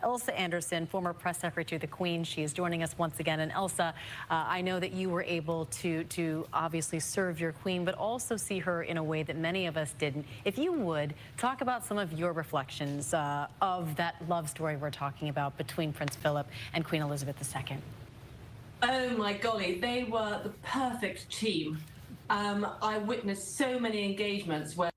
Elsa Anderson, former press secretary of the Queen. She is joining us once again. And Elsa, I know that you were able to obviously serve your Queen, but also see her in a way that many of us didn't. If you would, talk about some of your reflections of that love story we're talking about between Prince Philip and Queen Elizabeth II. Oh my golly, they were the perfect team. I witnessed so many engagements where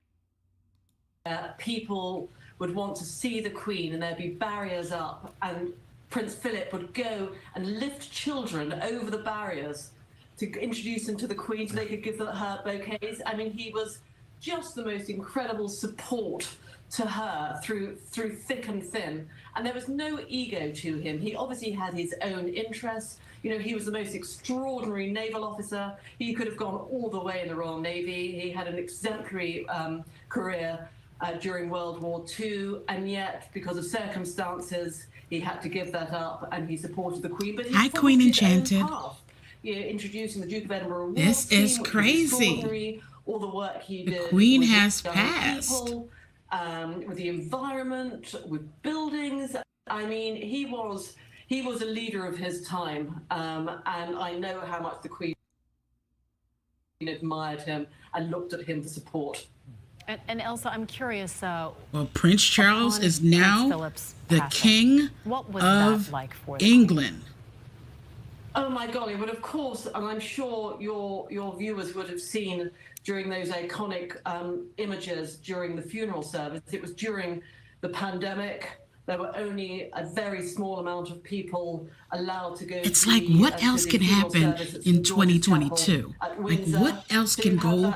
people would want to see the Queen and there'd be barriers up, and Prince Philip would go and lift children over the barriers to introduce them to the Queen so they could give her bouquets. I mean, he was just the most incredible support to her through thick and thin. And there was no ego to him. He obviously had his own interests. You know, he was the most extraordinary naval officer. He could have gone all the way in the Royal Navy. He had an exemplary career during World War II, and yet, because of circumstances, he had to give that up, and he supported the Queen. But he Hi, Queen Enchanted. You know, introducing the Duke of Edinburgh Award This is team, crazy. All the work he The did. Queen with has young passed. people, with the environment, with buildings. I mean, he was a leader of his time, and I know how much the Queen admired him and looked at him for support. And Elsa, I'm curious. Well, Prince Charles is now the King what was of that like for the England. Oh my golly, but of course, and I'm sure your viewers would have seen during those iconic images during the funeral service. It was during the pandemic. There were only a very small amount of people allowed to go. It's like, what else can happen in 2022? Like, what else can go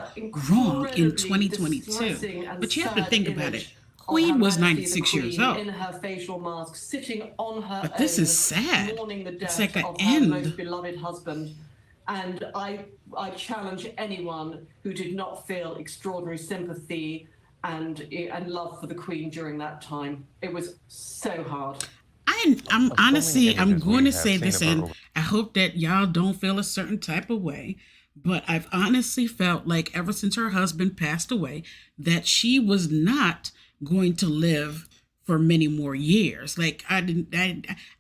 wrong in 2022? But you have to think about it. Queen was 96 years old. In her facial mask, sitting on her But this is sad. mourning the death It's like an of end. her most beloved husband. And I challenge anyone who did not feel extraordinary sympathy and love for the Queen during that time. It was so hard. I'm honestly, I'm going to say this, and I hope that y'all don't feel a certain type of way, but I've honestly felt like ever since her husband passed away, that she was not going to live for many more years. Like I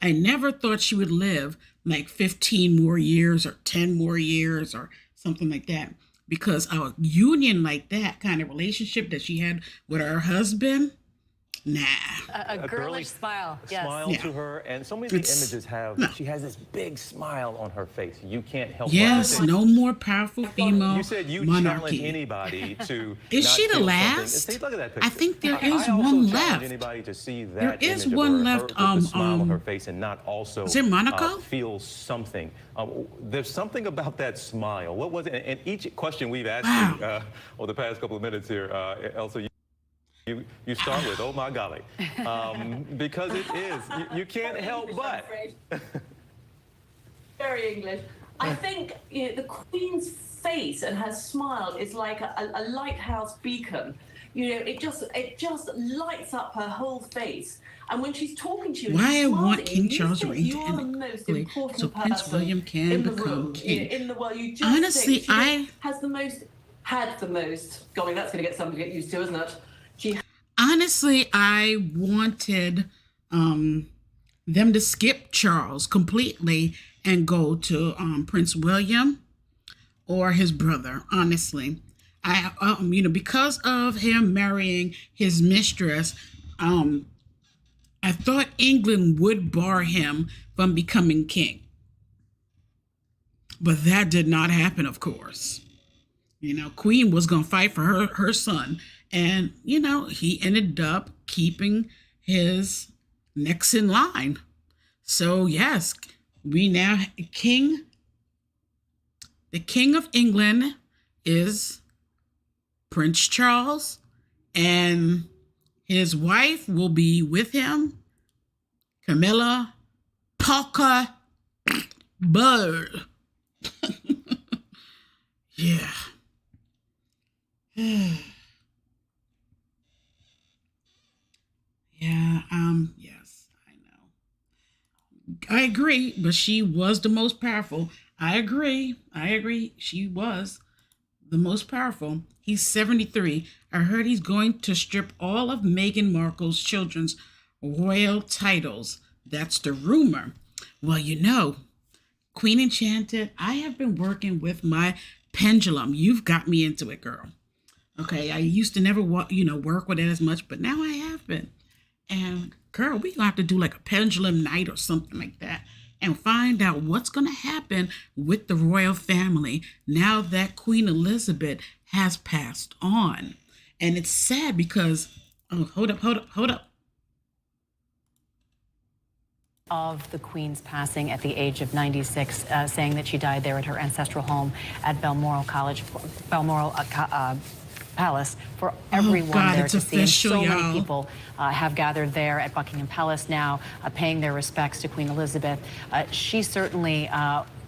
never thought she would live like 15 more years or 10 more years or something like that. Because a union like that, kind of relationship that she had with her husband, nah. A girlish smile, yes. Smile to her, and so many of the images have, she has this big smile on her face. You can't help Yes, no more powerful female You said you monarchy. challenge anybody to Is she the last? See, look at that picture. I think there is I also one challenge left. anybody to see There that is image one of her, left, her with the smile on her face and not also is it Monaco? Feel something. There's something about that smile. What was it? And each question we've asked you over the past couple of minutes here, Elsa, you start with, oh my golly, because it is, you can't help but. Very English. I think the Queen's face and her smile is like a lighthouse beacon. You know, it just lights up her whole face. And when she's talking to you, Why I want smiling, King you Charles think reign to you are the end most quickly, important so Prince person William can in the become room, king. in the world. You just Honestly, think she had the most. Golly, that's going to get something to get used to, isn't it? Honestly, I wanted them to skip Charles completely and go to Prince William or his brother. Honestly, I because of him marrying his mistress, I thought England would bar him from becoming king, but that did not happen. Of course, Queen was gonna fight for her son. And, he ended up keeping his next in line. So, yes, we now, the King of England is Prince Charles, and his wife will be with him, Camilla Parker Bird. Yeah. Yeah, yes, I know. I agree, but she was the most powerful. I agree. She was the most powerful. He's 73. I heard he's going to strip all of Meghan Markle's children's royal titles. That's the rumor. Well, you know, Queen Enchanted, I have been working with my pendulum. You've got me into it, girl. Okay, I used to never work with it as much, but now I have been. And girl, we gonna have to do like a pendulum night or something like that and find out what's gonna happen with the royal family now that Queen Elizabeth has passed on. And it's sad because, oh, hold up. Of the Queen's passing at the age of 96, saying that she died there at her ancestral home at Balmoral Palace for everyone there to see. And so many people have gathered there at Buckingham Palace now, paying their respects to Queen Elizabeth. She certainly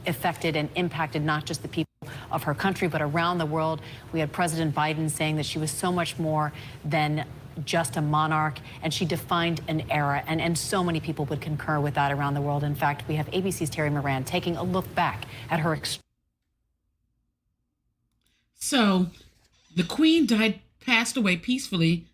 affected and impacted not just the people of her country, but around the world. We had President Biden saying that she was so much more than just a monarch, and she defined an era, and so many people would concur with that around the world. In fact, we have ABC's Terry Moran taking a look back at her. So the Queen passed away peacefully.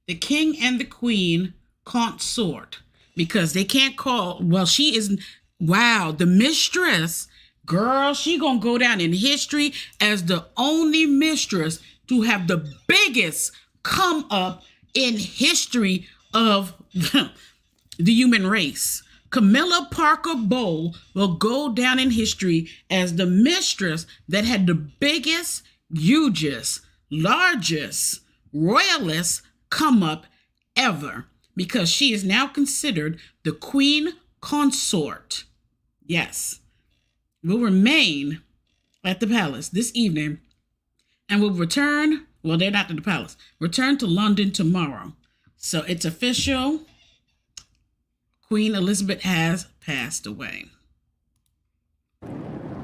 The King and the Queen consort, because they can't call, well, she is, wow, the mistress. Girl, she gonna go down in history as the only mistress to have the biggest come up in history of the human race. Camilla Parker Bowles will go down in history as the mistress that had the biggest, hugest, largest, royalist come up ever, because she is now considered the Queen Consort. Yes. Will remain at the palace this evening and will return, well, they're not at the palace, return to London tomorrow. So it's official. Queen Elizabeth has passed away.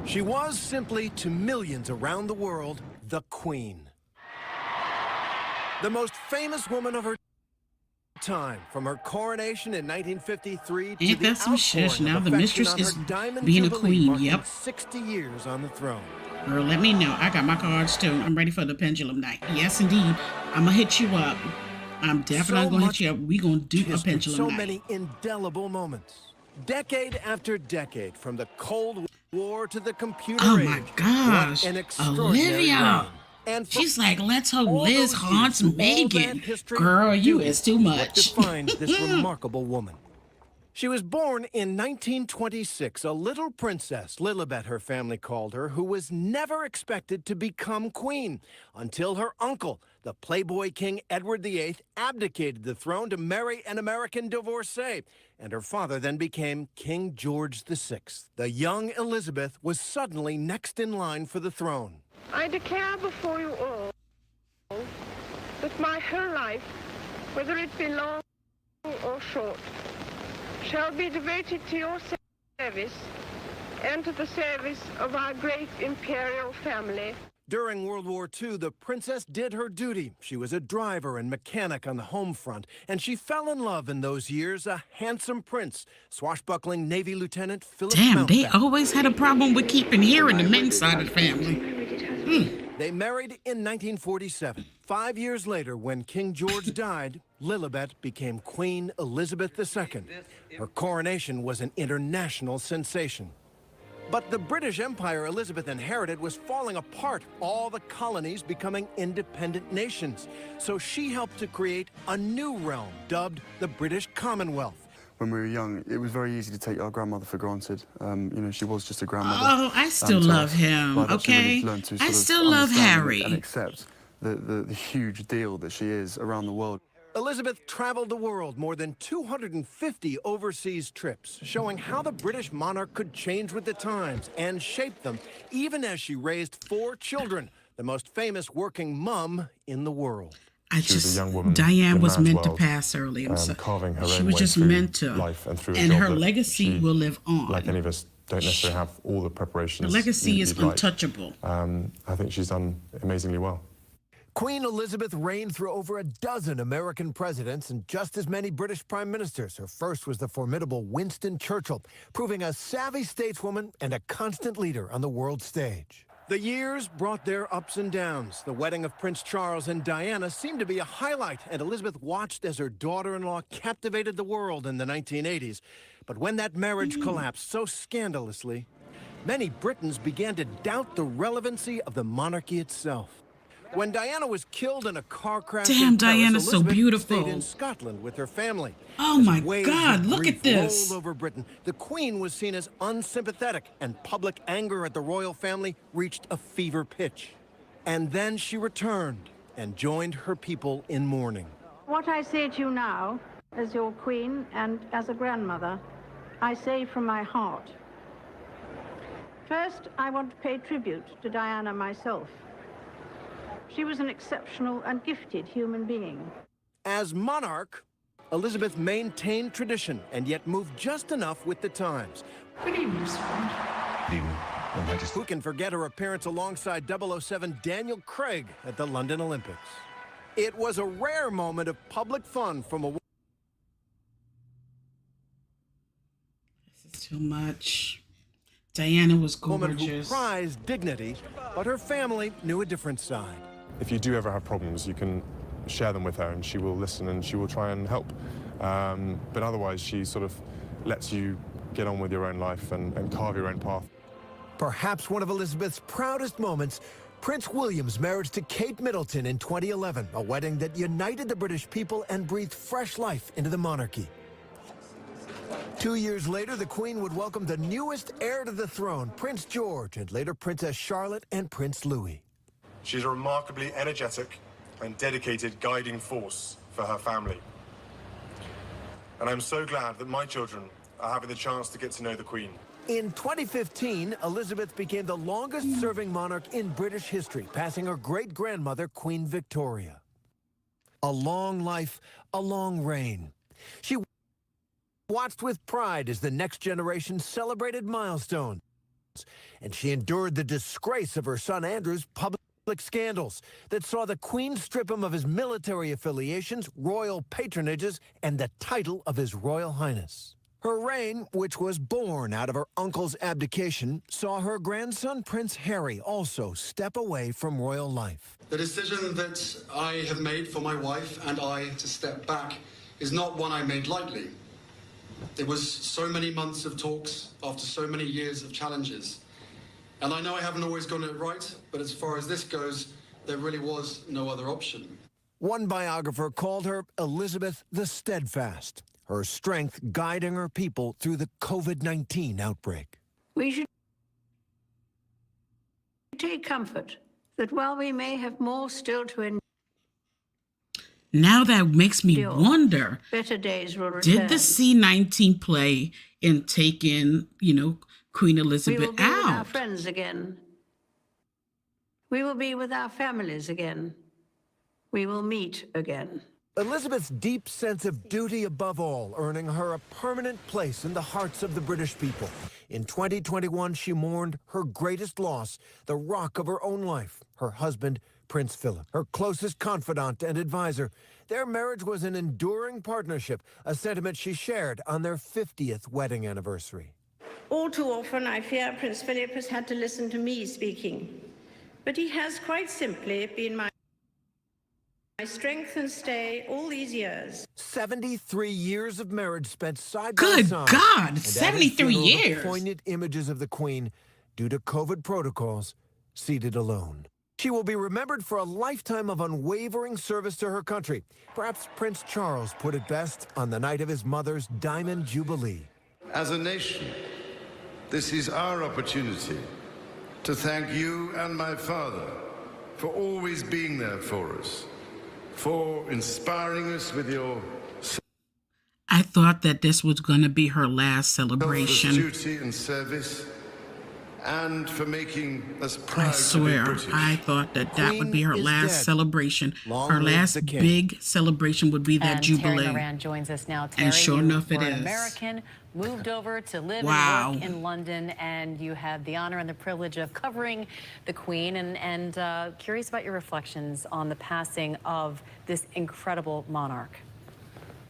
She was simply, to millions around the world, the Queen. The most famous woman of her time, from her coronation in 1953 to Ain't the that some shit? Now the mistress is Diamond being a Jubilee, queen. marking Yep. 60 years on the throne. Girl, let me know. I got my cards too. I'm ready for the pendulum night. Yes, indeed. I'm gonna hit you up. I'm definitely gonna hit you up. We gonna do a pendulum night. So many indelible moments. Decade after decade, from the Cold War to the computer age. Oh my gosh. What an extraordinary Olivia. reign. And She's like, let's hope Liz haunts Megan. Girl, you is too much. What defines this remarkable woman? She was born in 1926, a little princess, Lilibet her family called her, who was never expected to become queen until her uncle, the Playboy King Edward VIII, abdicated the throne to marry an American divorcee, and her father then became King George VI. The young Elizabeth was suddenly next in line for the throne. I declare before you all that my whole life, whether it be long or short, shall be devoted to your service and to the service of our great imperial family. During World War II, the princess did her duty. She was a driver and mechanic on the home front, and she fell in love in those years, a handsome prince, swashbuckling Navy Lieutenant Philip Damn, Mountbatten. they always had a problem with keeping hearing the men's side of the family. They married in 1947. 5 years later, when King George died, Lilibet became Queen Elizabeth II. Her coronation was an international sensation. But the British Empire Elizabeth inherited was falling apart, all the colonies becoming independent nations. So she helped to create a new realm dubbed the British Commonwealth. When we were young, it was very easy to take our grandmother for granted. She was just a grandmother. Oh, I still love him, okay? I still love Harry. And accept the huge deal that she is around the world. Elizabeth traveled the world, more than 250 overseas trips, showing how the British monarch could change with the times and shape them, even as she raised 4 children, the most famous working mum in the world. Diane was meant to pass early. She was just meant to. And her legacy will live on. Like any of us, don't necessarily have all the preparations. Her legacy is untouchable. I think she's done amazingly well. Queen Elizabeth reigned through over a dozen American presidents and just as many British prime ministers. Her first was the formidable Winston Churchill, proving a savvy stateswoman and a constant leader on the world stage. The years brought their ups and downs. The wedding of Prince Charles and Diana seemed to be a highlight, and Elizabeth watched as her daughter-in-law captivated the world in the 1980s. But when that marriage collapsed so scandalously, many Britons began to doubt the relevancy of the monarchy itself. When Diana was killed in a car crash Damn, in Paris, Diana's so Elizabeth beautiful. stayed in Scotland with her family. Oh As my waves God, of look grief at this. rolled over Britain, the Queen was seen as unsympathetic, and public anger at the royal family reached a fever pitch. And then she returned and joined her people in mourning. What I say to you now, as your Queen and as a grandmother, I say from my heart. First, I want to pay tribute to Diana myself. She was an exceptional and gifted human being. As monarch, Elizabeth maintained tradition and yet moved just enough with the times. Good evening, sir. Good evening, Your Majesty. Who can forget her appearance alongside 007 Daniel Craig at the London Olympics? It was a rare moment of public fun from a This is too much. Diana was woman who gorgeous. prized dignity, but her family knew a different side. If you do ever have problems, you can share them with her and she will listen and she will try and help. But otherwise, she sort of lets you get on with your own life and carve your own path. Perhaps one of Elizabeth's proudest moments, Prince William's marriage to Kate Middleton in 2011, a wedding that united the British people and breathed fresh life into the monarchy. 2 years later, the Queen would welcome the newest heir to the throne, Prince George, and later Princess Charlotte and Prince Louis. She's a remarkably energetic and dedicated guiding force for her family. And I'm so glad that my children are having the chance to get to know the Queen. In 2015, Elizabeth became the longest-serving monarch in British history, passing her great-grandmother, Queen Victoria. A long life, a long reign. She watched with pride as the next generation celebrated milestones, and she endured the disgrace of her son Andrew's public scandals that saw the Queen strip him of his military affiliations, royal patronages, and the title of His Royal Highness. Her reign, which was born out of her uncle's abdication, saw her grandson Prince Harry also step away from royal life. The decision that I have made for my wife and I to step back is not one I made lightly. There was so many months of talks after so many years of challenges. And I know I haven't always gotten it right, but as far as this goes, there really was no other option. One biographer called her Elizabeth the Steadfast, her strength guiding her people through the COVID-19 outbreak. We should take comfort that while we may have more still to endure, Now that makes me wonder, better days will return. did the C-19 play in taking, Queen Elizabeth We will be with our out? friends again. We will be with our families again. We will meet again. Elizabeth's deep sense of duty above all, earning her a permanent place in the hearts of the British people. In 2021, she mourned her greatest loss, the rock of her own life, her husband, Prince Philip, her closest confidant and advisor. Their marriage was an enduring partnership, a sentiment she shared on their 50th wedding anniversary. All too often, I fear Prince Philip has had to listen to me speaking. But he has quite simply been my strength and stay all these years. 73 years of marriage spent side by Good side. God, And at his 73 funeral, the years. poignant images of the Queen, due to COVID protocols, seated alone. She will be remembered for a lifetime of unwavering service to her country. Perhaps Prince Charles put it best on the night of his mother's Diamond Jubilee. As a nation, this is our opportunity to thank you and my father for always being there for us, for inspiring us with your I thought that this was going to be her last selfless celebration. duty and service, and for making us proud I to be swear, British. I thought that that would be her Queen is last dead. celebration. Long Her live last the king. big celebration would be that And jubilee. Terry Moran joins us now. Terry, sure you enough, it were an is. American, moved over to live Wow. and work in London, and you had the honor and the privilege of covering the Queen. And curious about your reflections on the passing of this incredible monarch.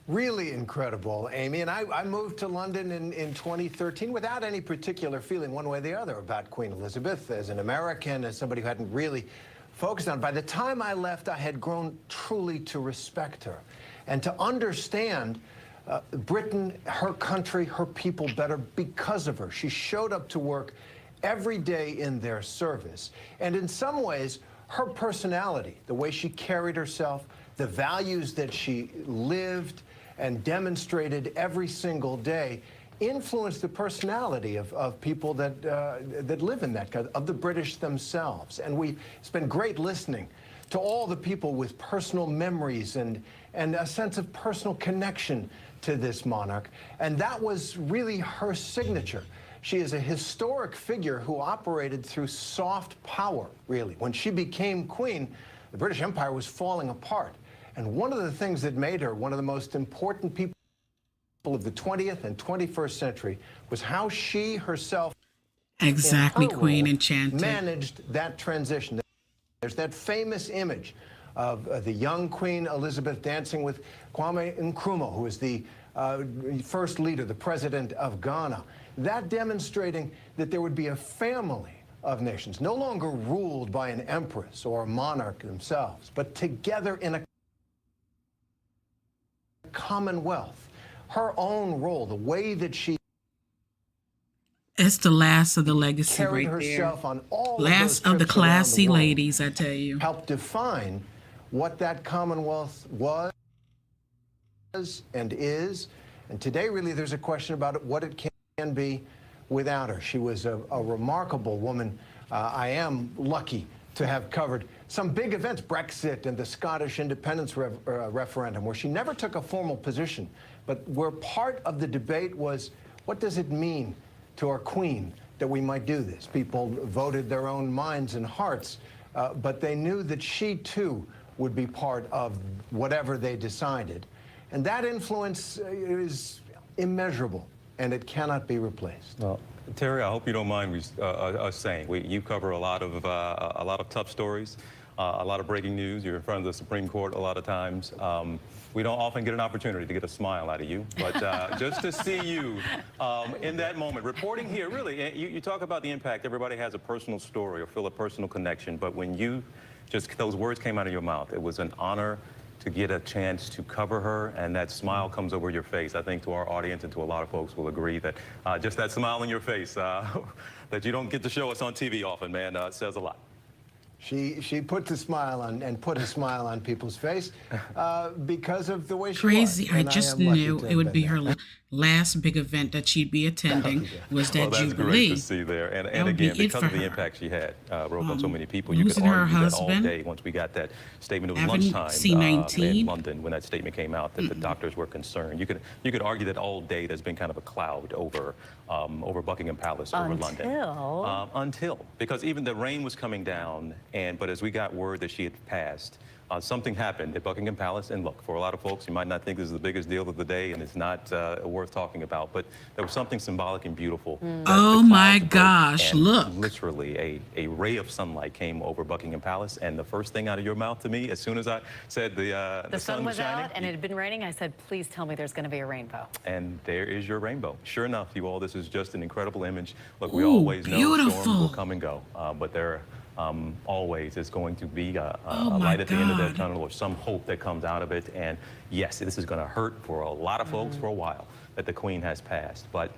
Really incredible, Amy. And I moved to London in 2013 without any particular feeling one way or the other about Queen Elizabeth as an American, as somebody who hadn't really focused on. By the time I left, I had grown truly to respect her and to understand Britain, her country, her people better because of her. She showed up to work every day in their service. And in some ways, her personality, the way she carried herself, the values that she lived and demonstrated every single day influenced the personality of people that that live in that country, of the British themselves. And it's been great listening to all the people with personal memories and a sense of personal connection to this monarch. And that was really her signature. She is a historic figure who operated through soft power, really. When she became queen, the British Empire was falling apart. And one of the things that made her one of the most important people of the 20th and 21st century was how she herself, exactly, in her Queen role, Enchanted, managed that transition. There's that famous image of the young Queen Elizabeth dancing with Kwame Nkrumah, who is the first leader, the president of Ghana. That demonstrating that there would be a family of nations, no longer ruled by an empress or a monarch themselves, but together in a commonwealth. Her own role, the way that she it's the last of the legacy carried right there. herself on all Last of of the those trips around classy world, ladies, I tell you. helped define what that commonwealth was and is. And today, really, there's a question about what it can be without her. She was a remarkable woman. I am lucky to have covered some big events, Brexit and the Scottish independence referendum, where she never took a formal position, but where part of the debate was, what does it mean to our queen that we might do this? People voted their own minds and hearts, but they knew that she, too, would be part of whatever they decided. And that influence is immeasurable, and it cannot be replaced. Well, Terry, I hope you don't mind us saying you cover a lot of tough stories, a lot of breaking news. You're in front of the Supreme Court a lot of times. We don't often get an opportunity to get a smile out of you, but just to see you in that moment, reporting here, really, you talk about the impact. Everybody has a personal story or feel a personal connection, but when those words came out of your mouth, it was an honor to get a chance to cover her, and that smile comes over your face. I think to our audience and to a lot of folks will agree that just that smile on your face that you don't get to show us on TV often, man, says a lot. She put a smile on people's face because of the way she Crazy. was. I And just am lucky knew to it have would been be there. her last big event that she'd be attending was that Well, that's Jubilee. great to see there. And That would be again, it because for of the her. impact she had, wrote on so many people, you could losing her argue that all husband. day once we got that statement. It was Having lunchtime C-19. in London when that statement came out that the doctors were concerned. You could argue that all day there's been kind of a cloud over Buckingham Palace, over London. Until, because even the rain was coming down, but as we got word that she had passed, something happened at Buckingham Palace. And look, for a lot of folks, you might not think this is the biggest deal of the day and it's not worth talking about, but there was something symbolic and beautiful. Oh my gosh, look. Literally a ray of sunlight came over Buckingham Palace, and the first thing out of your mouth to me, as soon as I said the sun was shining, out and it had been raining, I said, please tell me there's going to be a rainbow. and there is your rainbow. Sure enough, you all, this is just an incredible image. Look, we Ooh, always know beautiful. storms will come and go, but there always is going to be a Oh, light my at the end of that God. tunnel, or some hope that comes out of it. And yes, this is going to hurt for a lot of folks for a while that the Queen has passed, but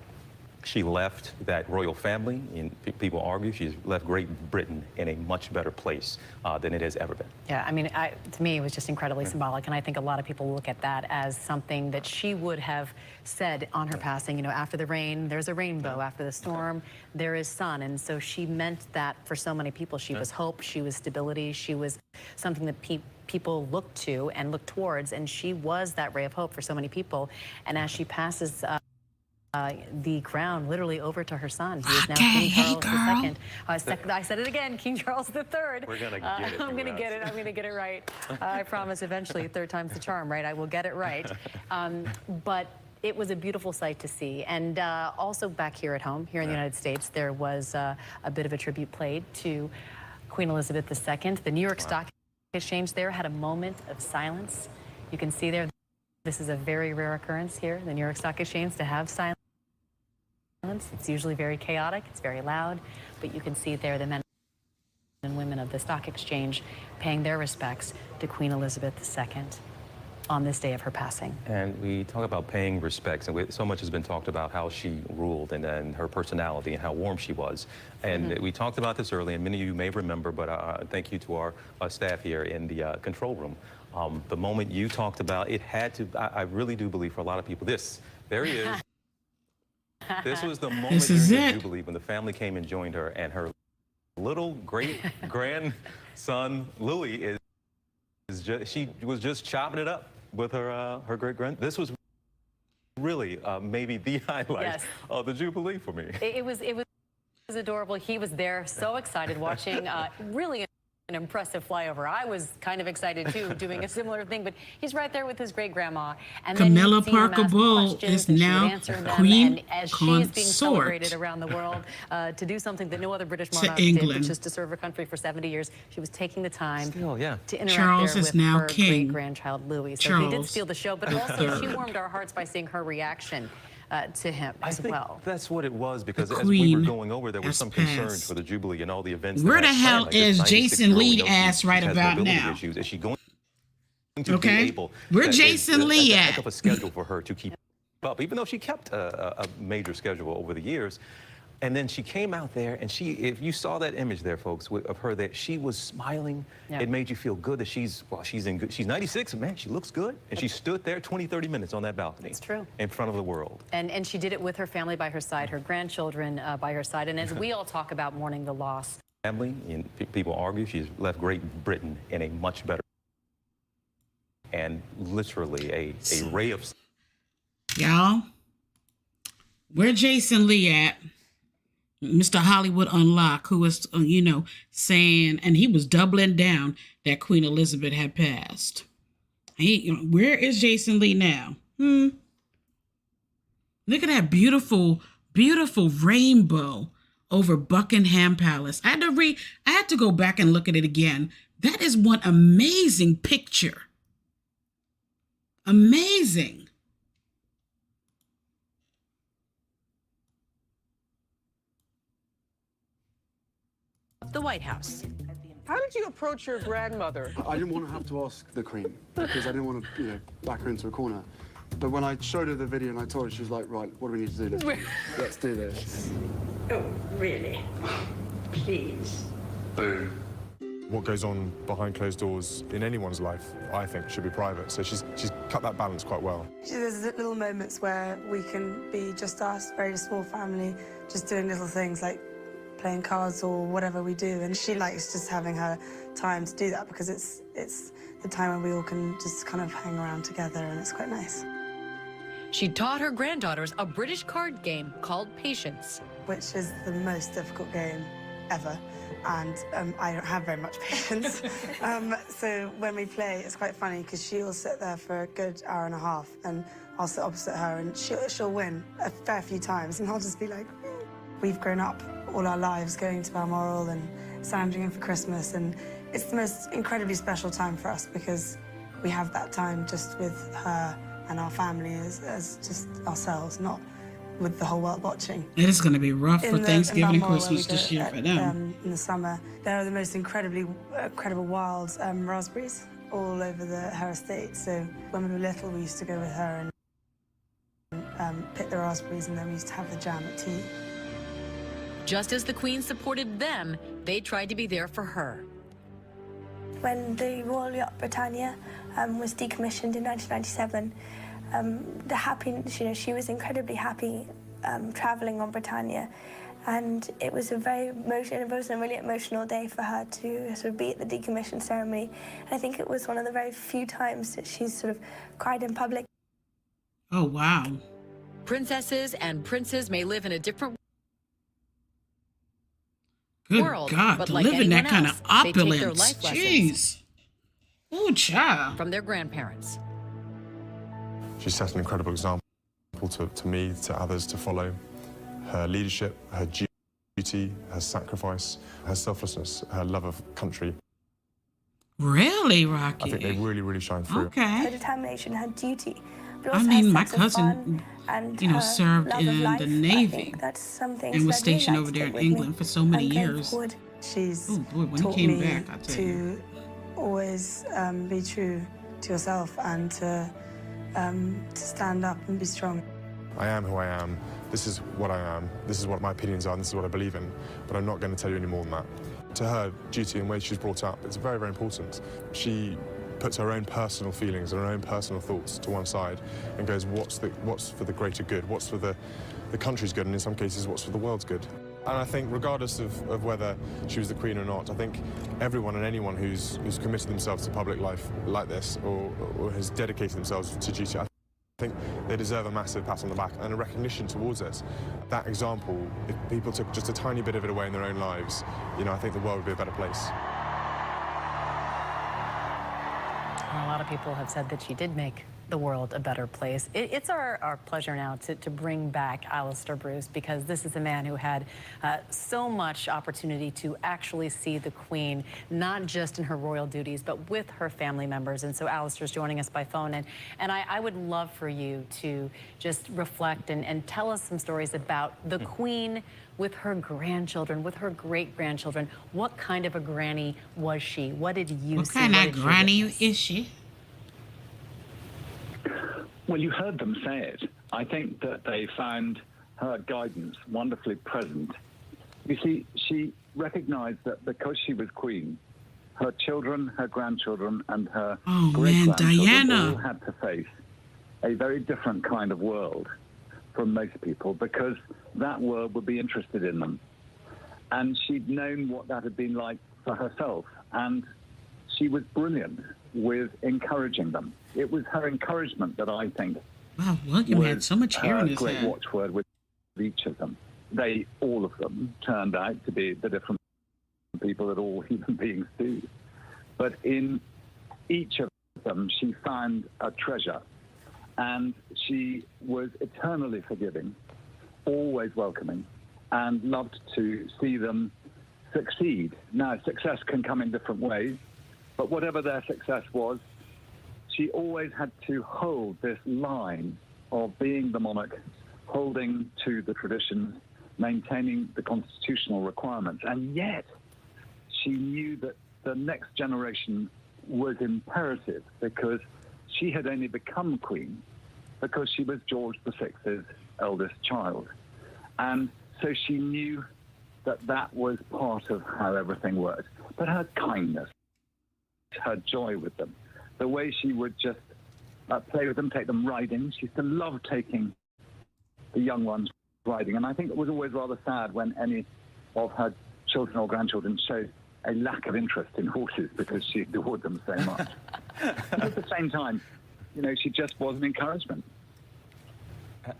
she left that royal family, and people argue she's left Great Britain in a much better place than it has ever been. Yeah, I mean, to me, it was just incredibly symbolic, and I think a lot of people look at that as something that she would have said on her passing. You know, after the rain, there's a rainbow. After the storm, there is sun. And so she meant that for so many people. She was hope, she was stability, she was something that people looked to and looked towards, and she was that ray of hope for so many people. And as she passes the crown literally over to her son. He is now King Charles II. I said it again, King Charles III. We're gonna get it. I'm going to get it. I'm going to get it right. I promise eventually, third time's the charm, right? I will get it right. But it was a beautiful sight to see. And also back here at home, here in the United States, there was a bit of a tribute played to Queen Elizabeth II. The New York Stock Exchange there had a moment of silence. You can see there This is a very rare occurrence here in the New York Stock Exchange to have silence. It's usually very chaotic, it's very loud, but you can see there the men and women of the Stock Exchange paying their respects to Queen Elizabeth II on this day of her passing. And we talk about paying respects, and so much has been talked about how she ruled and her personality and how warm she was. And we talked about this earlier, and many of you may remember, but thank you to our staff here in the control room. The moment you talked about, it had to, I really do believe for a lot of people, there he is. This was the moment during the Jubilee when the family came and joined her, and her little great-grandson, Louis, she was just chopping it up with her great-grand. This was really maybe the highlight of the Jubilee for me. It was adorable. He was there, so excited, watching really an impressive flyover. I was kind of excited too, doing a similar thing, but he's right there with his great-grandma. And Camilla Parker Bowles is now Queen and as she's being celebrated Consort around the world to do something that no other British monarch did, which is to serve her country for 70 years. She was taking the time to interact Charles there is with now her king. great-grandchild Louis. So he did steal the show, but also she warmed our hearts by seeing her reaction to him as well. That's what it was, because as we were going over, there was some concerns for the Jubilee and all the events. Where the hell is Jason Lee ass right about now? Is she going to be able? Where Jason Lee at? A schedule for her to keep up, even though she kept a major schedule over the years. And then she came out there, and if you saw that image there, folks, of her there, she was smiling. It made you feel good that she's in good. She's 96, man, she looks good. And she stood there 20, 30 minutes on that balcony. It's true. In front of the world. And she did it with her family by her side, her grandchildren by her side. And as we all talk about mourning the loss. Family, and people argue, she's left Great Britain in a much better, and literally a ray of. Y'all, where Jason Lee at? Mr. Hollywood Unlock, who was, saying, and he was doubling down that Queen Elizabeth had passed. Where is Jason Lee now? Look at that beautiful, beautiful rainbow over Buckingham Palace. I had to go back and look at it again. That is one amazing picture. Amazing. The White House. How did you approach your grandmother? I didn't want to have to ask the Queen because I didn't want to, back her into a corner. But when I showed her the video and I told her, she was like, right, what do we need to do? Let's do this. Oh, really? Please. Boom. What goes on behind closed doors in anyone's life, I think, should be private. So she's cut that balance quite well. There's little moments where we can be just us, very small family, just doing little things like playing cards or whatever we do, and she likes just having her time to do that because it's the time when we all can just kind of hang around together, and it's quite nice. She taught her granddaughters a British card game called Patience, which is the most difficult game ever, and I don't have very much patience. So when we play, it's quite funny because she'll sit there for a good hour and a half, and I'll sit opposite her, and she'll win a fair few times, and I'll just be like, we've grown up all our lives going to Balmoral and Sandringham for Christmas, and it's the most incredibly special time for us because we have that time just with her and our family as just ourselves, not with the whole world watching. It is going to be rough for Thanksgiving and Christmas this year for them. In the summer, there are the most incredible wild raspberries all over her estate. So when we were little, we used to go with her and pick the raspberries, and then we used to have the jam at tea. Just as the Queen supported them, they tried to be there for her. When the Royal Yacht Britannia was decommissioned in 1997, the happiness, she was incredibly happy traveling on Britannia, and it was a really emotional day for her to sort of be at the decommission ceremony. And I think it was one of the very few times that she's sort of cried in public. Oh, wow. Princesses and princes may live in a different Good world, God, but to like live in that kind else, of they take their opulence. life lessons Jeez. Oh, child. from their grandparents. She's set an incredible example to me, to others to follow. Her leadership, her duty, her sacrifice, her selflessness, her love of country. Really, I Rocky? think they really, really shine through. Okay. Her determination, her duty. But I also mean, her my sense of cousin, fun and you know, her served love of in life. the I Navy think that's something and was that I'd really stationed like over to there take in with me, England for so many going years. forward. She's Oh boy, when he taught came me back, I tell you. to always be true to yourself and to stand up and be strong. I am who I am. This is what I am. This is what my opinions are, and this is what I believe in. But I'm not going to tell you any more than that. To her, duty and the way she's brought up, it's very, very important. She puts her own personal feelings and her own personal thoughts to one side and goes, what's for the greater good? What's for the country's good? And in some cases, what's for the world's good? And I think regardless of whether she was the Queen or not, I think everyone and anyone who's committed themselves to public life like this or has dedicated themselves to duty, I think they deserve a massive pat on the back and a recognition towards it. That example, if people took just a tiny bit of it away in their own lives, you know, I think the world would be a better place. A lot of people have said that she did make the world a better place. It's our pleasure now to bring back Alistair Bruce, because this is a man who had so much opportunity to actually see the Queen, not just in her royal duties, but with her family members. And so Alistair's joining us by phone. And I would love for you to just reflect and tell us some stories about the Queen with her grandchildren, with her great-grandchildren. What kind of a granny was she? What did you What see? kind What of did you granny witness? is she? Well, you heard them say it. I think that they found her guidance wonderfully present. You see, she recognized that because she was Queen, her children, her grandchildren, and her great-grandchildren all had to face a very different kind of world from most people, because that world would be interested in them. And she'd known what that had been like for herself, and she was brilliant with encouraging them. It was her encouragement that I think Wow, William had so much hair in his great head. watchword with each of them. They, all of them, turned out to be the different people that all human beings do. But in each of them, she found a treasure, and she was eternally forgiving, always welcoming, and loved to see them succeed. Now, success can come in different ways, but whatever their success was, she always had to hold this line of being the monarch, holding to the traditions, maintaining the constitutional requirements. And yet, she knew that the next generation was imperative, because she had only become Queen because she was George VI's eldest child. And so she knew that that was part of how everything worked. But her kindness, her joy with them, the way she would just play with them, take them riding. She used to love taking the young ones riding. And I think it was always rather sad when any of her children or grandchildren showed a lack of interest in horses, because she adored them so much. But at the same time, you know, she just was an encouragement.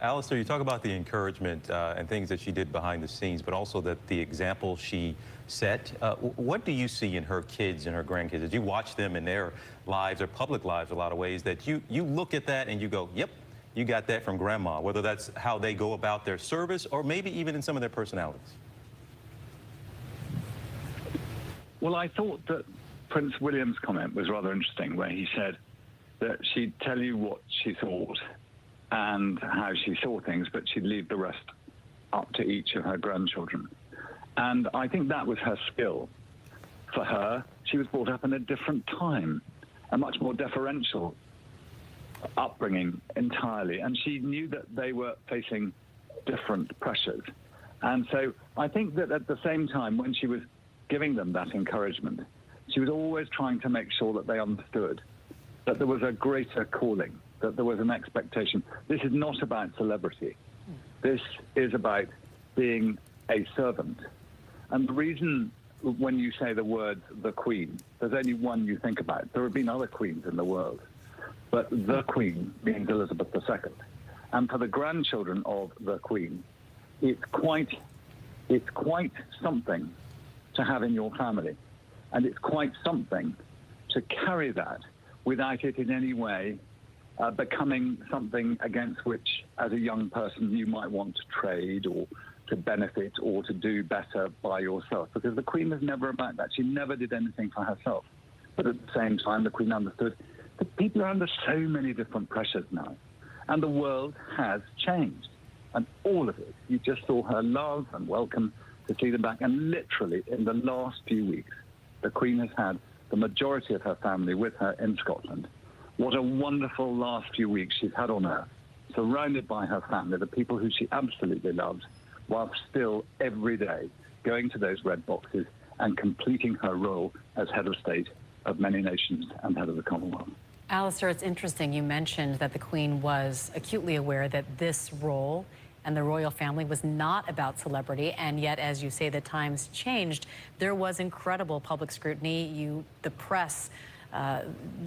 Alistair, you talk about the encouragement and things that she did behind the scenes, but also that the example she set. What do you see in her kids and her grandkids? As you watch them in their lives, their public lives, a lot of ways, that you look at that and you go, yep, you got that from Grandma, whether that's how they go about their service or maybe even in some of their personalities? Well, I thought that Prince William's comment was rather interesting, where he said that she'd tell you what she thought and how she saw things, but she'd leave the rest up to each of her grandchildren. And I think that was her skill. For her, she was brought up in a different time, a much more deferential upbringing entirely, and she knew that they were facing different pressures. And so I think that at the same time, when she was giving them that encouragement, she was always trying to make sure that they understood that there was a greater calling, that there was an expectation. This is not about celebrity. This is about being a servant. And the reason, when you say the word the Queen, there's only one you think about. There have been other queens in the world, but the Queen means Elizabeth II. And for the grandchildren of the Queen, it's quite something to have in your family. And it's quite something to carry that without it in any way becoming something against which, as a young person, you might want to trade or to benefit or to do better by yourself. Because the Queen was never about that. She never did anything for herself. But at the same time, the Queen understood that people are under so many different pressures now. And the world has changed. And all of it, you just saw her love and welcome to see them back. And literally, in the last few weeks, the Queen has had the majority of her family with her in Scotland. What a wonderful last few weeks she's had on Earth, surrounded by her family, the people who she absolutely loves, while still every day going to those red boxes and completing her role as head of state of many nations and head of the Commonwealth. Alistair, it's interesting. You mentioned that the Queen was acutely aware that this role and the royal family was not about celebrity, and yet, as you say, the times changed. There was incredible public scrutiny. The press,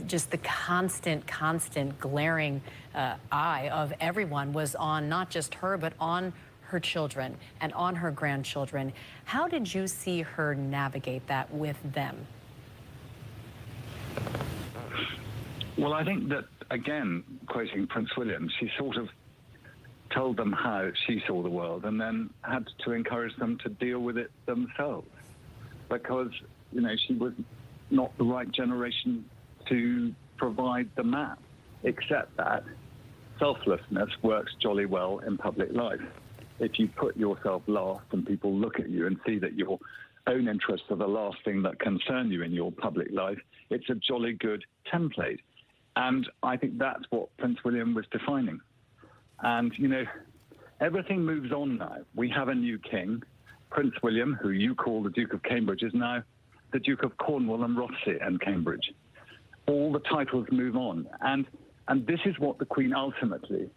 just the constant glaring eye of everyone was on not just her, but on her children and on her grandchildren. How did you see her navigate that with them? Well, I think that, again, quoting Prince William, she sort of told them how she saw the world and then had to encourage them to deal with it themselves because, you know, she was not the right generation to provide the map, except that selflessness works jolly well in public life. If you put yourself last and people look at you and see that your own interests are the last thing that concern you in your public life, it's a jolly good template. And I think that's what Prince William was defining. And, you know, everything moves on now. We have a new king. Prince William, who you call the Duke of Cambridge, is now the Duke of Cornwall and Rothesay and Cambridge. All the titles move on. And this is what the Queen ultimately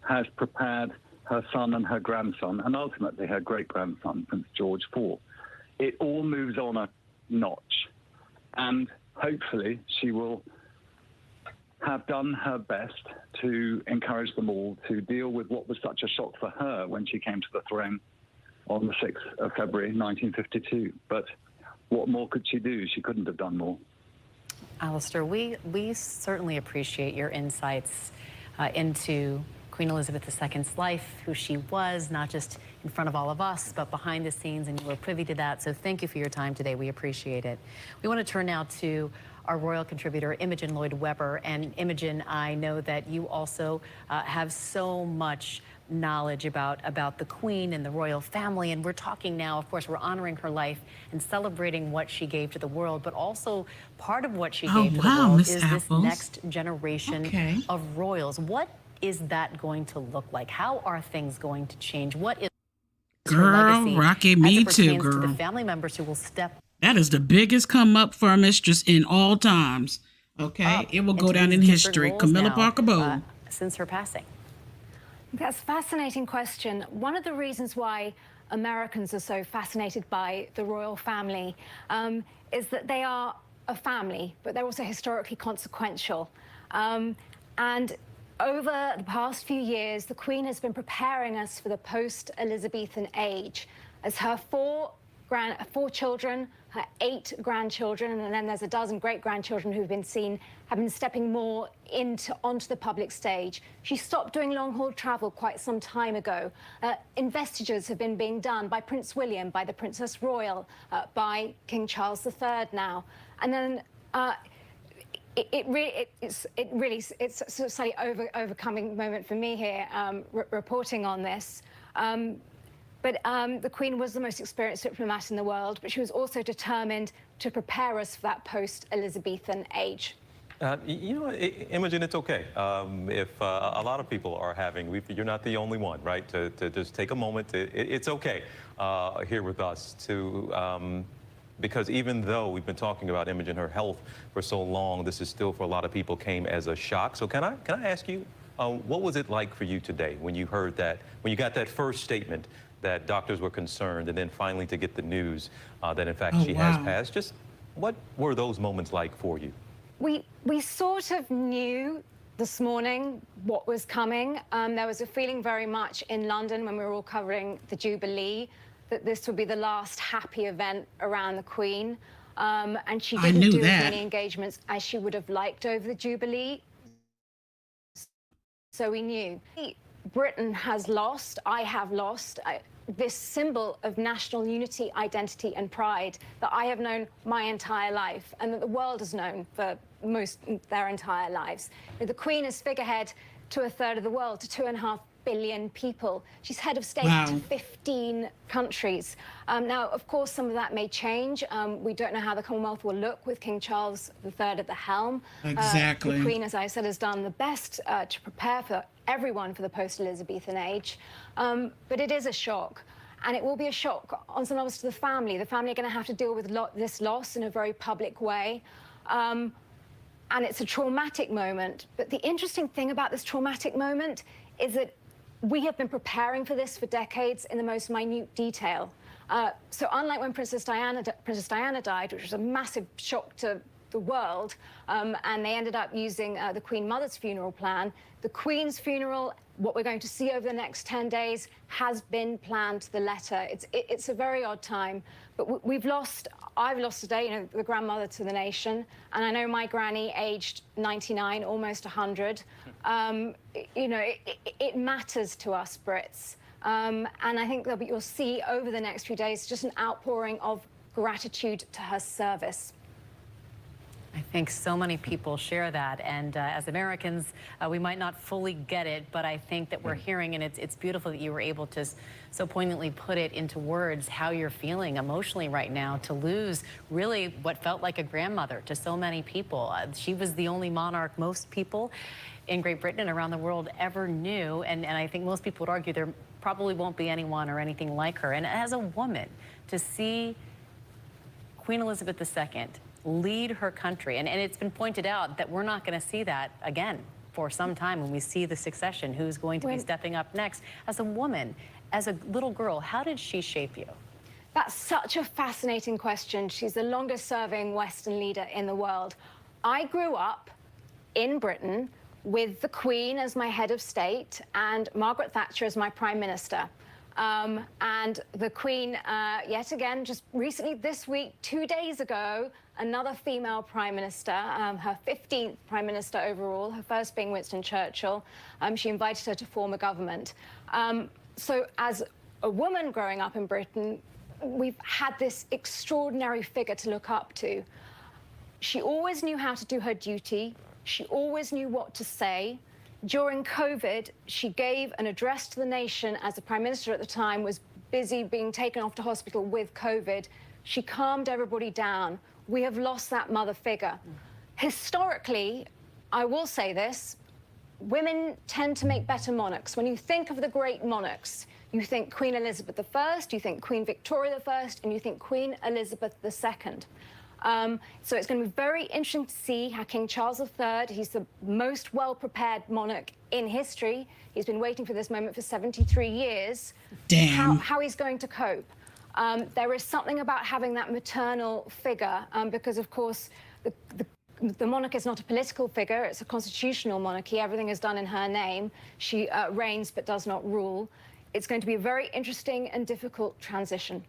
has prepared her son and her grandson, and ultimately her great-grandson, Prince George, for. It all moves on a notch. And hopefully she will have done her best to encourage them all to deal with what was such a shock for her when she came to the throne on the 6th of February, 1952. But what more could she do? She couldn't have done more. Alistair, we certainly appreciate your insights into Queen Elizabeth II's life, who she was, not just in front of all of us, but behind the scenes, and you were privy to that. So thank you for your time today. We appreciate it. We want to turn now to our royal contributor, Imogen Lloyd-Webber. And Imogen, I know that you also have so much knowledge about the Queen and the royal family. And we're talking now, of course, we're honoring her life and celebrating what she gave to the world, but also part of what she gave to the world Miss is Apples. this next generation of royals. What is that going to look like? How are things going to change? What is her legacy Rocky, me as it too, pertains girl. to the family members who will step That is the biggest come up for a mistress in all times. Okay, it will go into down these in different history. roles Camilla now, Parker Bowles. since her passing? That's a fascinating question. One of the reasons why Americans are so fascinated by the royal family is that they are a family, but they're also historically consequential. And over the past few years, the Queen has been preparing us for the post-Elizabethan age as her four children, her 8 grandchildren, and then there's a dozen great-grandchildren who've been have been stepping more onto the public stage. She stopped doing long-haul travel quite some time ago. Investitures have been being done by Prince William, by the Princess Royal, by King Charles III now. And then it's a slightly overcoming moment for me here, reporting on this. But the Queen was the most experienced diplomat in the world, but she was also determined to prepare us for that post-Elizabethan age. You know, Imogen, it's okay. If a lot of people are having, you're not the only one, right? To just take a moment. It's okay here with us to, because even though we've been talking about Imogen, her health for so long, this is still for a lot of people came as a shock. So can I ask you, what was it like for you today when you heard that, when you got that first statement that doctors were concerned, and then finally to get the news that in fact she has passed? Just what were those moments like for you? We sort of knew this morning what was coming. There was a feeling very much in London when we were all covering the Jubilee that this would be the last happy event around the Queen. And she didn't do as many engagements as she would have liked over the Jubilee. So we knew. Britain has lost, I have lost this symbol of national unity, identity, and pride that I have known my entire life and that the world has known for most their entire lives. The Queen is figurehead to a third of the world, to 2.5 billion people. She's head of state to 15 countries. Now, of course, some of that may change. We don't know how the Commonwealth will look with King Charles III at the helm. Exactly. The Queen, as I said, has done the best to prepare for everyone for the post-Elizabethan age. But it is a shock. And it will be a shock on some levels to the family. The family are going to have to deal with this loss in a very public way. And it's a traumatic moment. But the interesting thing about this traumatic moment is that we have been preparing for this for decades in the most minute detail. So unlike when Princess Diana died, which was a massive shock to the world, and they ended up using the Queen Mother's funeral plan, the Queen's funeral, what we're going to see over the next 10 days, has been planned to the letter. It's a very odd time, but I've lost today, the grandmother to the nation, and I know my granny, aged 99, almost 100. It matters to us Brits, and I think you'll see over the next few days just an outpouring of gratitude to her service. I think so many people share that, and as Americans, we might not fully get it, but I think that we're hearing, and it's beautiful that you were able to so poignantly put it into words how you're feeling emotionally right now, to lose really what felt like a grandmother to so many people. She was the only monarch most people in Great Britain and around the world ever knew, and I think most people would argue there probably won't be anyone or anything like her. And as a woman, to see Queen Elizabeth II lead her country, and it's been pointed out that we're not going to see that again for some time when we see the succession, who's going to be stepping up next. As a woman, as a little girl, how did she shape you? That's such a fascinating question. She's the longest serving Western leader in the world. I grew up in Britain with the Queen as my head of state and Margaret Thatcher as my Prime Minister. And the Queen, yet again, just recently this week, 2 days ago, another female Prime Minister, her 15th Prime Minister overall, her first being Winston Churchill. She invited her to form a government. So as a woman growing up in Britain, we've had this extraordinary figure to look up to. She always knew how to do her duty. She always knew what to say. During COVID, she gave an address to the nation as the Prime Minister at the time was busy being taken off to hospital with COVID. She calmed everybody down. We have lost that mother figure. Historically, I will say this, women tend to make better monarchs. When you think of the great monarchs, you think Queen Elizabeth I, you think Queen Victoria I, and you think Queen Elizabeth II. So it's going to be very interesting to see how King Charles III, he's the most well-prepared monarch in history. He's been waiting for this moment for 73 years. Damn. How he's going to cope. There is something about having that maternal figure, because, of course, the monarch is not a political figure. It's a constitutional monarchy. Everything is done in her name. She reigns but does not rule. It's going to be a very interesting and difficult transition.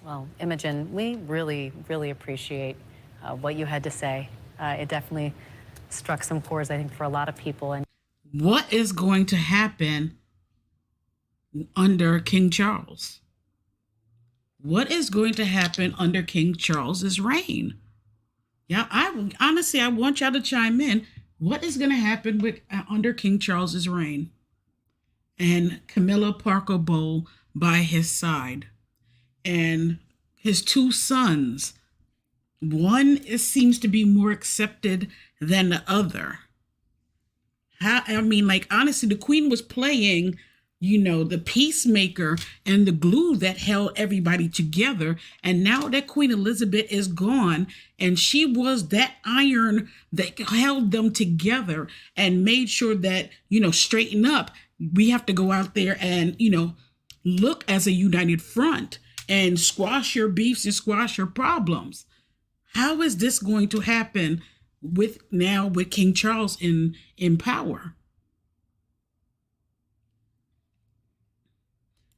Well, Imogen, we really, really appreciate what you had to say. It definitely struck some chords, I think, for a lot of people. And what is going to happen under King Charles? What is going to happen under King Charles's reign? Yeah, I want y'all to chime in. What is going to happen with under King Charles's reign? And Camilla Parker Bowles by his side. And his two sons, one seems to be more accepted than the other. Honestly, the Queen was playing, the peacemaker and the glue that held everybody together. And now that Queen Elizabeth is gone, and she was that iron that held them together and made sure that, straighten up. We have to go out there and, look as a united front and squash your beefs and squash your problems. How is this going to happen with King Charles in power?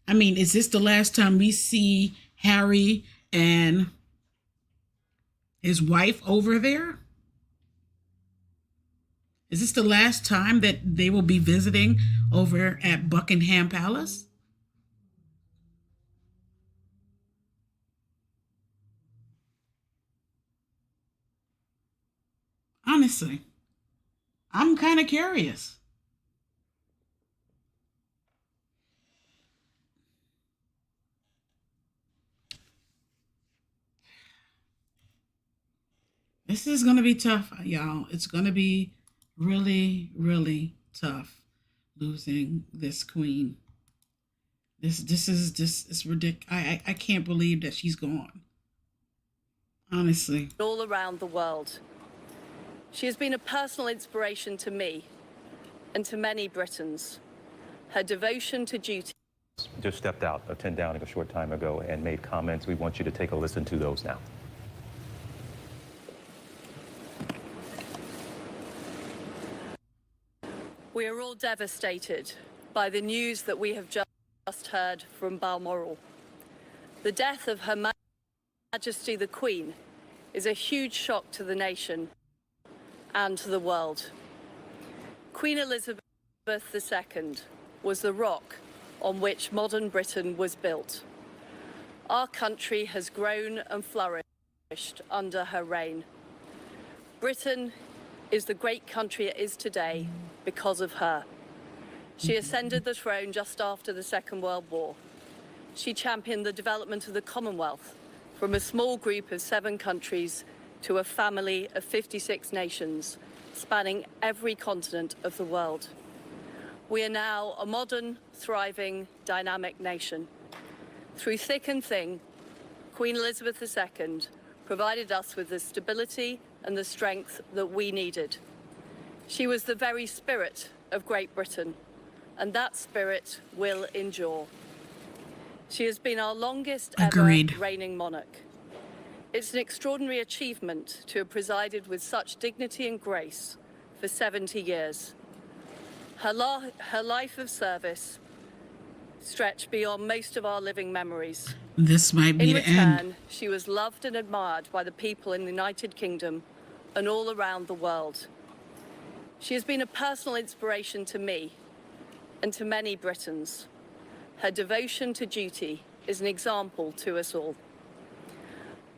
Is this the last time we see Harry and his wife over there? Is this the last time that they will be visiting over at Buckingham Palace? Honestly, I'm kind of curious. This is going to be tough, y'all. It's going to be really, really tough losing this queen. This is ridiculous. I can't believe that she's gone. Honestly. All around the world. She has been a personal inspiration to me and to many Britons. Her devotion to duty. Just stepped out of 10 Downing a short time ago and made comments. We want you to take a listen to those now. We are all devastated by the news that we have just heard from Balmoral. The death of Her Majesty the Queen is a huge shock to the nation and to the world. Queen Elizabeth II was the rock on which modern Britain was built. Our country has grown and flourished under her reign. Britain is the great country it is today because of her. She ascended the throne just after the Second World War. She championed the development of the Commonwealth from a small group of 7 countries to a family of 56 nations, spanning every continent of the world. We are now a modern, thriving, dynamic nation. Through thick and thin, Queen Elizabeth II provided us with the stability and the strength that we needed. She was the very spirit of Great Britain, and that spirit will endure. She has been our longest ever reigning monarch. It's an extraordinary achievement to have presided with such dignity and grace for 70 years. Her life of service stretched beyond most of our living memories. This might be the end. In return, she was loved and admired by the people in the United Kingdom and all around the world. She has been a personal inspiration to me and to many Britons. Her devotion to duty is an example to us all.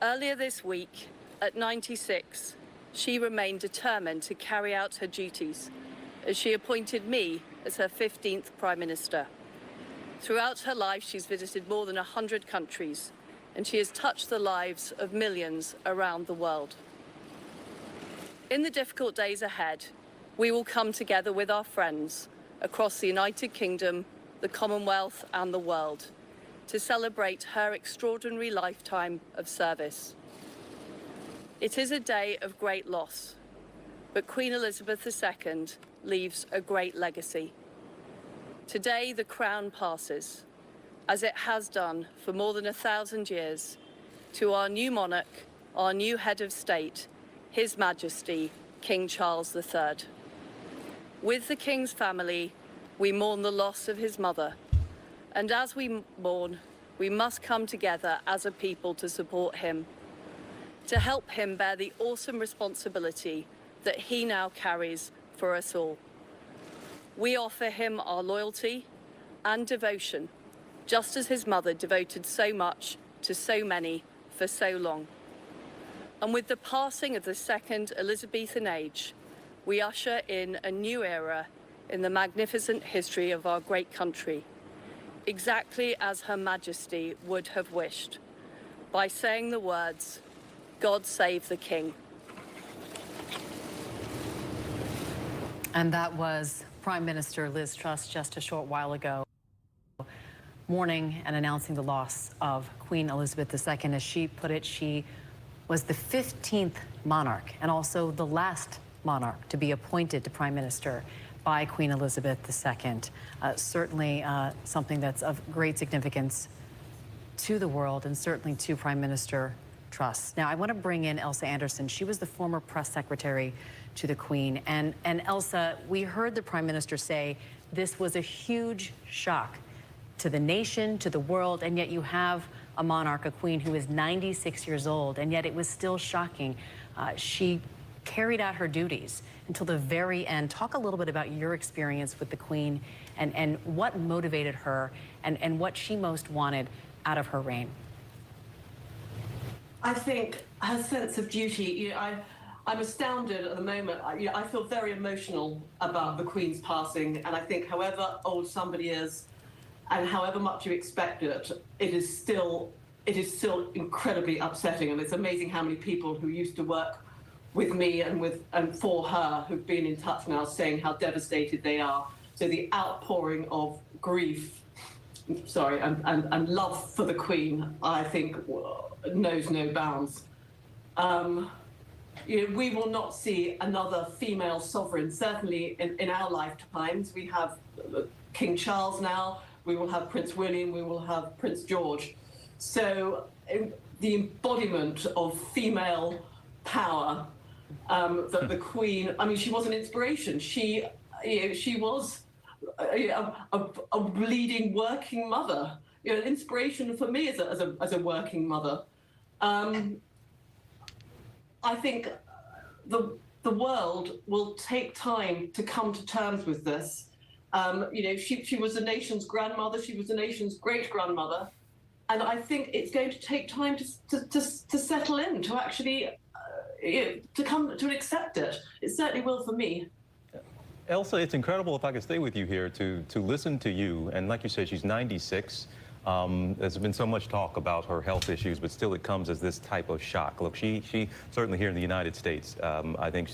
Earlier this week, at 96, she remained determined to carry out her duties as she appointed me as her 15th Prime Minister. Throughout her life, she's visited more than 100 countries, and she has touched the lives of millions around the world. In the difficult days ahead, we will come together with our friends across the United Kingdom, the Commonwealth, and the world to celebrate her extraordinary lifetime of service. It is a day of great loss, but Queen Elizabeth II leaves a great legacy. Today, the crown passes, as it has done for more than 1,000 years, to our new monarch, our new head of state, His Majesty, King Charles III. With the King's family, we mourn the loss of his mother, and as we mourn, we must come together as a people to support him, to help him bear the awesome responsibility that he now carries for us all. We offer him our loyalty and devotion, just as his mother devoted so much to so many for so long. And with the passing of the second Elizabethan age, we usher in a new era in the magnificent history of our great country, exactly as Her Majesty would have wished, by saying the words, "God save the King." And that was Prime Minister Liz Truss just a short while ago, mourning and announcing the loss of Queen Elizabeth II. As she put it, she was the 15th monarch and also the last monarch to be appointed to Prime Minister by Queen Elizabeth II. Certainly something that's of great significance to the world and certainly to Prime Minister Truss. Now, I want to bring in Elsa Anderson. She was the former press secretary to the Queen. And Elsa, we heard the Prime Minister say this was a huge shock to the nation, to the world, and yet you have a monarch, a queen who is 96 years old, and yet it was still shocking. She carried out her duties until the very end. Talk a little bit about your experience with the Queen and what motivated her and what she most wanted out of her reign. I think her sense of duty, I'm astounded at the moment. I feel very emotional about the Queen's passing, and I think however old somebody is, and however much you expect it, it is still incredibly upsetting. And it's amazing how many people who used to work with me and for her who've been in touch now saying how devastated they are. So the outpouring of grief, and love for the Queen, I think, knows no bounds. We will not see another female sovereign, certainly in our lifetimes. We have King Charles now, we will have Prince William, we will have Prince George. So the embodiment of female power, that the Queen, I mean, she was an inspiration. She was a leading working mother, an inspiration for me as a working mother. I think the world will take time to come to terms with this. She was the nation's grandmother, she was the nation's great-grandmother, and I think it's going to take time to settle in, to actually to come to accept it. It certainly will for me. Elsa, it's incredible, if I could stay with you here, to listen to you. And like you said, she's 96. There's been so much talk about her health issues, but still it comes as this type of shock. Look, she certainly here in the United States, I think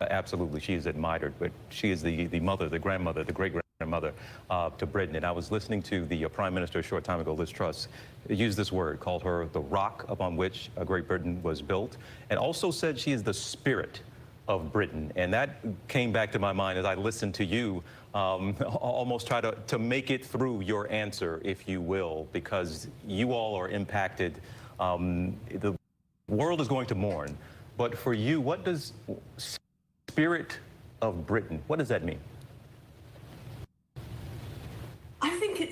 absolutely she is admired, but she is the mother, the grandmother, the great-grandmother to Britain. And I was listening to the Prime Minister a short time ago, Liz Truss, used this word, called her the rock upon which Great Britain was built, and also said she is the spirit of Britain. And that came back to my mind as I listened to you almost try to make it through your answer, if you will, because you all are impacted. The world is going to mourn, but for you, what does spirit of Britain, what does that mean? I think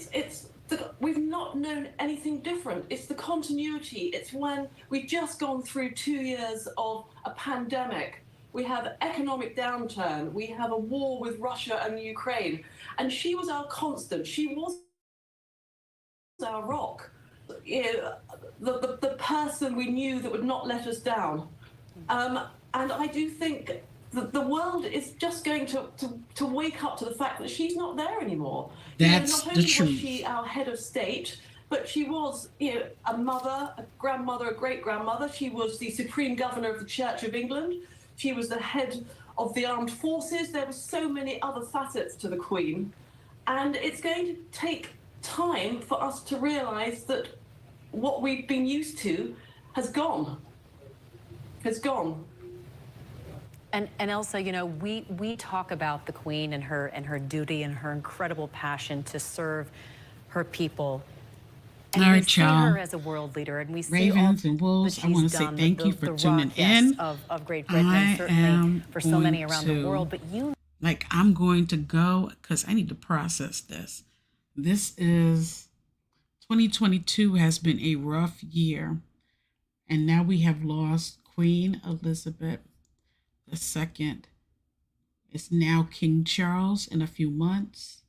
we've not known anything different. It's the continuity. It's when we've just gone through 2 years of a pandemic. We have economic downturn. We have a war with Russia and Ukraine. And she was our constant. She was our rock. The person we knew that would not let us down. And I do think that the world is just going to wake up to the fact that she's not there anymore. That's not only the truth. was she our head of state, but she was, a mother, a grandmother, a great-grandmother. She was the Supreme Governor of the Church of England. She was the head of the armed forces. There were so many other facets to the Queen. And it's going to take time for us to realise that what we've been used to has gone. Has gone. And Elsa, we talk about the Queen and her duty and her incredible passion to serve her people. And all right, we see y'all. her as a world leader, and we see Ravens all and Wolves, that I want to she's say done, thank you for the tuning rock, yes, in. of Great Britain, and certainly for so many around the world. But I'm going to go because I need to process this. This is 2022 has been a rough year, and now we have lost Queen Elizabeth II. It's now King Charles in a few months,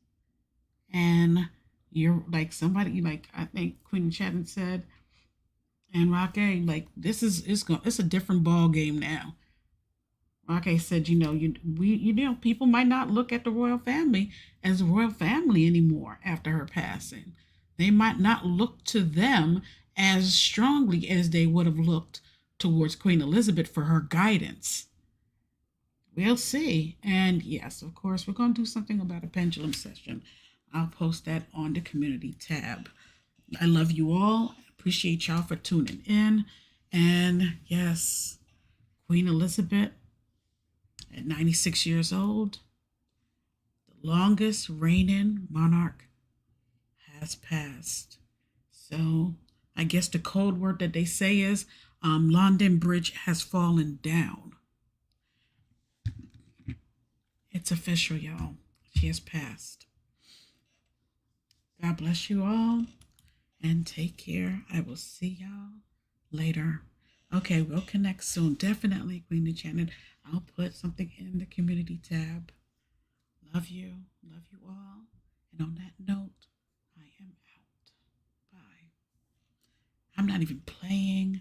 and you're like somebody like I think Queen Chapman said, and Rocky, like it's a different ball game now. Rocky said, people might not look at the royal family as a royal family anymore after her passing. They might not look to them as strongly as they would have looked towards Queen Elizabeth for her guidance. We'll see. And yes, of course, we're going to do something about a pendulum session. I'll post that on the community tab. I love you all. Appreciate y'all for tuning in. And yes, Queen Elizabeth at 96 years old, the longest reigning monarch, has passed. So I guess the code word that they say is London Bridge has fallen down. It's official, y'all. She has passed. God bless you all and take care. I will see y'all later. Okay, we'll connect soon. Definitely, Queen Enchanted. I'll put something in the community tab. Love you. Love you all. And on that note, I am out. Bye. I'm not even playing.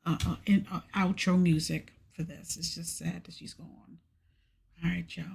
outro music for this. It's just sad that she's gone. All right, y'all.